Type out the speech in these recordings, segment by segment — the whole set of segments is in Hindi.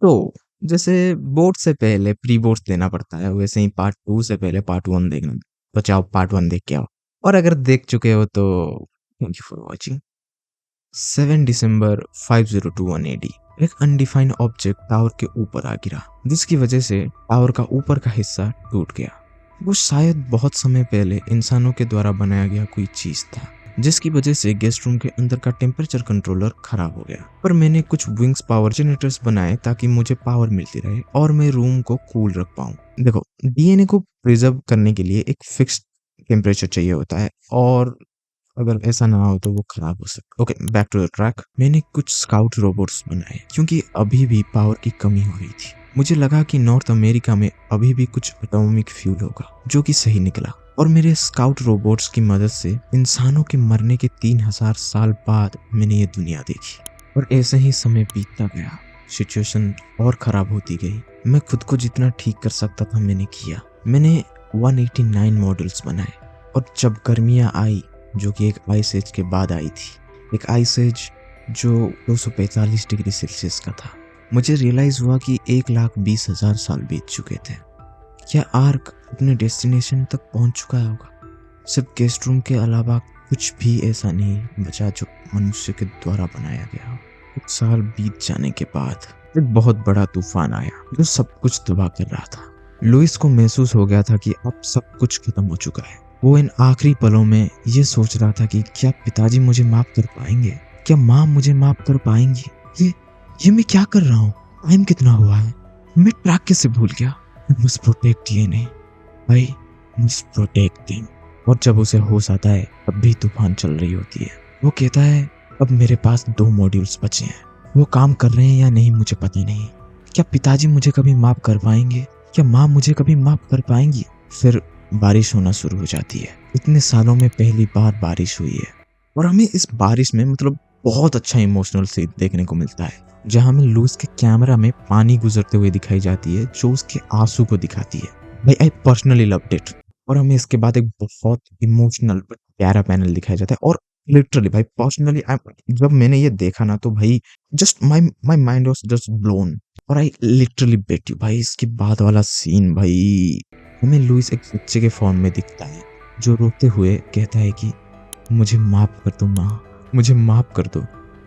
तो जैसे बोर्ड से पहले प्री बोर्ड्स देना पड़ता है, वैसे ही पार्ट 2 से पहले पार्ट 1 देखना। तो चाहो पार्ट 1 देख के आओ। और अगर देख चुके हो तो थैंक यू फॉर वॉचिंग। 7 दिसंबर 5021 एडी एक अनडिफाइंड ऑब्जेक्ट टावर के ऊपर आ गिरा, जिसकी वजह से टावर का ऊपर का हिस्सा टूट गया। वो शायद बहुत समय पहले इंसानों के द्वारा बनाया गया कोई चीज था, जिसकी वजह से गेस्ट रूम के अंदर का टेम्परेचर कंट्रोलर खराब हो गया। पर मैंने कुछ विंग्स पावर जनरेटर्स बनाए ताकि मुझे पावर मिलती रहे और मैं रूम को कूल रख पाऊं। देखो, डीएनए को प्रिजर्व करने के लिए एक फिक्स्ड टेम्परेचर चाहिए होता है, और अगर ऐसा ना हो तो वो खराब हो सकता है। Okay, back to the track. मैंने कुछ स्काउट रोबोट्स बनाए क्योंकि अभी भी पावर की कमी हो रही थी। मुझे लगा कि नॉर्थ अमेरिका में अभी भी कुछ एटॉमिक फ्यूल होगा, जो कि सही निकला। और मेरे स्काउट रोबोट्स की मदद से इंसानों के मरने के 3000 साल बाद मैंने ये दुनिया देखी। और ऐसे ही समय बीतता गया, सिचुएशन और खराब होती गई। मैं खुद को जितना ठीक कर सकता था मैंने किया। मैंने 189 मॉडल्स बनाए, और जब गर्मियाँ आई, जो कि एक आइस एज के बाद आई थी, एक आइस एज जो 245 डिग्री सेल्सियस का था, मुझे रियलाइज हुआ कि 1,20,000 साल बीत चुके थे। क्या आर्क अपने डेस्टिनेशन तक पहुंच चुका होगा? सिर्फ गेस्ट रूम के अलावा कुछ भी ऐसा नहीं बचा जो मनुष्य के द्वारा बनाया गया हो। कुछ साल बीत जाने के बाद एक बहुत बड़ा तूफान आया जो सब कुछ तबाह कर रहा था। लुइस को महसूस हो गया था कि अब सब कुछ खत्म हो चुका है। वो इन आखिरी पलों में ये सोच रहा था कि क्या पिताजी मुझे माफ कर पाएंगे, क्या माँ मुझे माफ कर पाएंगी। ये मैं क्या कर रहा हूँ? टाइम कितना हुआ है? मैं ट्रैक कैसे भूल गया? मस्ट प्रोटेक्ट डीएनए, भाई मस्ट प्रोटेक्ट देम। और जब उसे होश आता है तब भी तूफान चल रही होती है। वो कहता है अब मेरे पास 2 मॉड्यूल्स बचे हैं, वो काम कर रहे हैं या नहीं मुझे पता नहीं। क्या पिताजी मुझे कभी माफ कर पाएंगे? क्या माँ मुझे कभी माफ कर पाएंगी? फिर बारिश होना शुरू हो जाती है। इतने सालों में पहली बार बारिश हुई है, और हमें इस बारिश में बहुत अच्छा इमोशनल सीन देखने को मिलता है, जहां हमें लुइस के कैमरा में पानी गुजरते हुए दिखाई जाती है जो उसके आंसू को दिखाती है। भाई आई पर्सनली लव्ड इट। और हमें इसके बाद एक बहुत इमोशनल प्यारा पैनल दिखाया जाता है। और लिटरली भाई पर्सनली जब मैंने ये देखा ना, तो भाई just my my mind was just blown. और आई लिटरली बेट यू भाई, इसके बाद वाला सीन भाई, हमें लुइस एक बच्चे के फॉर्म में दिखता है जो रोते हुए कहता है कि मुझे माफ कर दो माँ, मुझे माफ कर दो,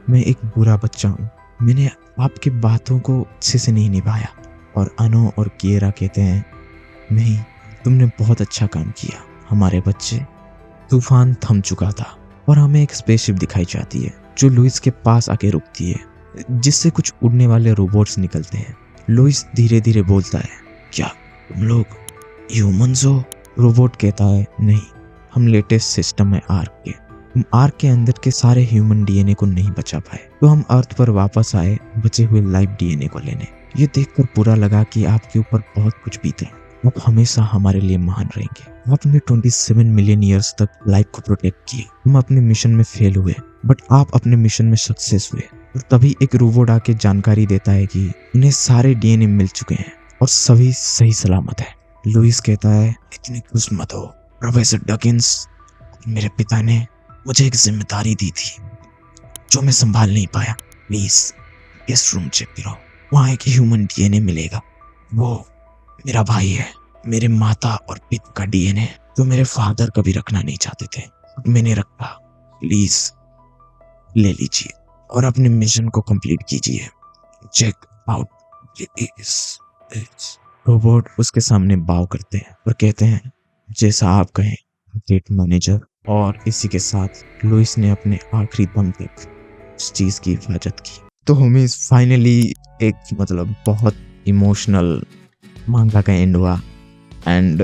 मैं एक बुरा बच्चा हूँ, मैंने आपकी बातों को अच्छे से नहीं निभाया। और अनो और किएरा कहते हैं नहीं, तुमने बहुत अच्छा काम किया हमारे बच्चे। तूफान थम चुका था और हमें एक स्पेसशिप दिखाई जाती है जो लुइस के पास आके रुकती है, जिससे कुछ उड़ने वाले रोबोट्स निकलते हैं। लुइस धीरे धीरे बोलता है क्या तुम लोग ह्यूमंस हो? रोबोट कहता है नहीं, हम लेटेस्ट सिस्टम है आर्क के। हम आर्क के अंदर के सारे ह्यूमन डीएनए को नहीं बचा पाए, तो हम अर्थ पर वापस आए बचे हुए लाइव डीएनए को लेने। ये देखकर बुरा लगा कि आपके ऊपर बहुत कुछ बीते, आप हमेशा हमारे लिए महान रहेंगे। आपने 27 मिलियन ईयर्स तक लाइफ को प्रोटेक्ट किया। हम अपने मिशन में फेल हुए, बट आप अपने मिशन में सक्सेस हुए। और तभी एक रोबोट आके जानकारी देता है कि उन्हें सारे डीएनए मिल चुके हैं और सभी सही सलामत है। लुइस कहता है इतनी खुश मत हो प्रोफेसर डकिंस, मेरे पिता ने मुझे एक जिम्मेदारी दी थी जो मैं संभाल नहीं पाया। प्लीज गेस्ट रूम चेक करो, वहाँ एक ह्यूमन डीएनए मिलेगा। वो मेरा भाई है, मेरे माता और पिता का डीएनए जो मेरे फादर कभी रखना नहीं चाहते थे, मैंने रखा। प्लीज ले लीजिए और अपने मिशन को कंप्लीट कीजिए। Check out this. रोबोट उसके सामने बाव करते हैं और कहते हैं जैसा आप कहें गेट मैनेजर। और इसी के साथ लुइस ने अपने आखिरी दम तक उस चीज की हिफाजत की। तो हमें फाइनली एक बहुत इमोशनल मांगा का एंड हुआ। एंड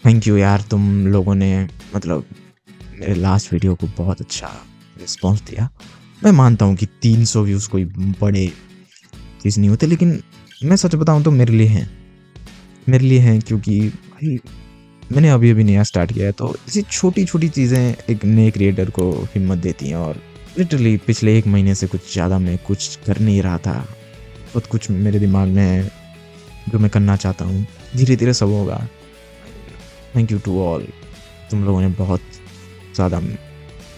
थैंक यू यार, तुम लोगों ने मेरे लास्ट वीडियो को बहुत अच्छा रिस्पॉन्स दिया। मैं मानता हूँ कि 300 व्यूज़ कोई बड़े चीज़ नहीं होते, लेकिन मैं सच बताऊँ तो मेरे लिए हैं क्योंकि भाई मैंने अभी नया स्टार्ट किया है। तो ऐसी छोटी छोटी चीज़ें एक नए क्रिएटर को हिम्मत देती हैं। और लिटरली पिछले 1 महीने से कुछ ज़्यादा मैं कुछ कर नहीं रहा था। बहुत कुछ मेरे दिमाग में है जो मैं करना चाहता हूँ, धीरे धीरे सब होगा। थैंक यू टू ऑल, तुम लोगों ने बहुत ज़्यादा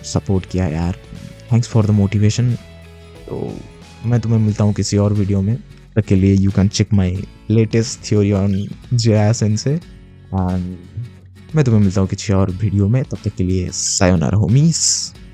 सपोर्ट किया यार। Thanks for the motivation. तो मैं तुम्हें मिलता हूँ किसी और वीडियो में। तक के लिए you can check my latest theory on Jiraiya sensei and मैं तुम्हें मिलता हूँ किसी और वीडियो में। तब तक के लिए सायोनारा होमीस।